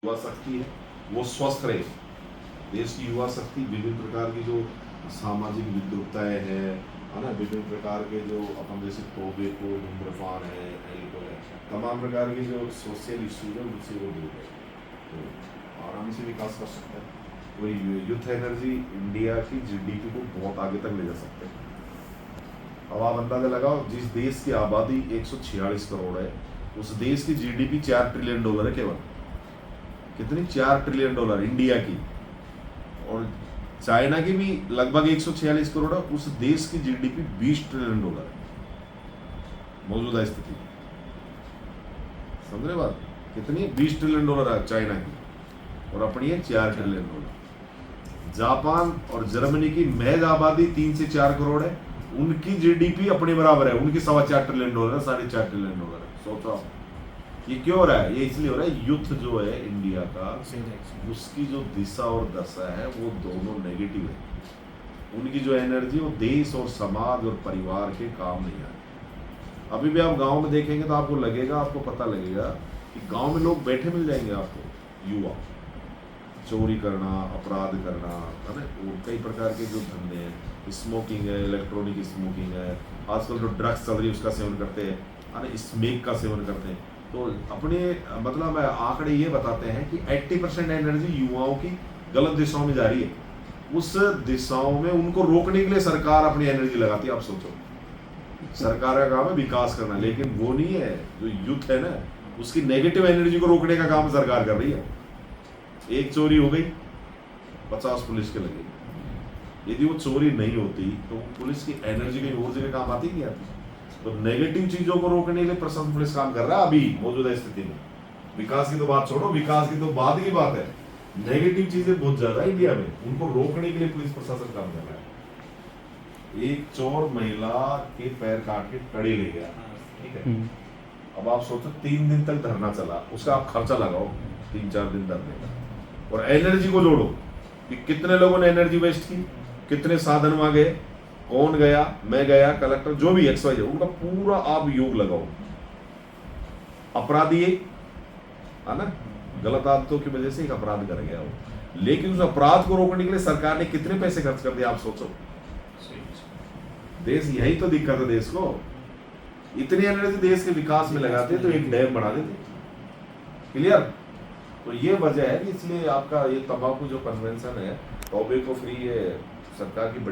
युवा शक्ति है वो स्वस्थ रहे। देश की युवा शक्ति विभिन्न प्रकार की जो सामाजिक विद्रुपताएं है ना, विभिन्न प्रकार के जो अपन जैसे टोबैको, धूम्रपान है, एल्कोहल है, तमाम प्रकार के जो सोशल इश्यूज है उनसे वो दूर है, तो आराम से विकास कर सकता है। वही यूथ एनर्जी इंडिया की जीडीपी को बहुत आगे तक ले जा सकते हैं। अब आप अंदाजा लगाओ, जिस देश की आबादी 146 करोड़ है उस देश की जीडीपी $4 ट्रिलियन है केवल। कितनी? $4 ट्रिलियन इंडिया की। और चाइना की भी लगभग 146 करोड़ है, उस देश की जीडीपी $20 ट्रिलियन है मौजूदा स्थिति। समझ रहे बात कितनी? $20 ट्रिलियन है चाइना की, और अपनी है $4 ट्रिलियन। जापान और जर्मनी की महज आबादी 3 से 4 करोड़ है, उनकी जीडीपी अपने बराबर है, उनकी $4.25 ट्रिलियन है, $4.5 ट्रिलियन है। सोचो ये क्यों हो रहा है? ये इसलिए हो रहा है, युद्ध जो है इंडिया का, उसकी जो दिशा और दशा है वो दोनों नेगेटिव है। उनकी जो एनर्जी वो देश और समाज और परिवार के काम नहीं आती। अभी भी आप गांव में देखेंगे तो आपको लगेगा, आपको पता लगेगा कि गांव में लोग बैठे मिल जाएंगे आपको, युवा। चोरी करना, अपराध करना, है ना, और कई प्रकार के जो धंधे हैं, स्मोकिंग है, इलेक्ट्रॉनिक स्मोकिंग है, आजकल जो ड्रग्स चल रही है उसका सेवन करते हैं, है ना, स्मेक का सेवन करते हैं। तो अपने मतलब आंकड़े ये बताते हैं कि 80% एनर्जी युवाओं की गलत दिशाओं में जा रही है। उस दिशाओं में उनको रोकने के लिए सरकार अपनी एनर्जी लगाती है। आप सोचो, सरकार का काम है विकास करना, लेकिन वो नहीं है, जो यूथ है ना उसकी नेगेटिव एनर्जी को रोकने का काम सरकार कर रही है। एक चोरी हो गई, 50 पुलिस के लगे। यदि वो चोरी नहीं होती तो पुलिस की एनर्जी कहीं और जगह काम आती नहीं आती। तो नेगेटिव चीजों को रोकने के लिए प्रशासन पुलिस काम कर रहा है अभी मौजूदा स्थिति में। विकास की तो बात छोड़ो, विकास की तो बाद की बात है, नेगेटिव चीजें बहुत ज्यादा इंडिया में, उनको रोकने के लिए पुलिस प्रशासन काम कर रहा है। एक चोर महिला के पैर काट के टड़ी ले गया, ठीक है। अब आप सोचो 3 दिन तक धरना चला, उसका आप खर्चा लगाओ 3-4 दिन धरने का, और एनर्जी को जोड़ो कि कितने लोगों ने एनर्जी वेस्ट की, कितने साधन वहां गए, कौन गया, मैं गया, कलेक्टर, जो भी XYZ, उनका पूरा आप योग लगाओ। अपराधी है ना, गलत आदतों की वजह से एक अपराध कर गया वो, लेकिन उस अपराध को रोकने के लिए सरकार ने कितने पैसे खर्च कर दिए आप सोचो। देश, यही तो दिक्कत है देश को। इतनी एनर्जी देश के विकास में लगाते तो एक डैम बना देते। क्लियर? तो ये वजह है कि इसलिए आपका ये तंबाकू जो कन्वेंशन है, टोबैको फ्री है, सरकार की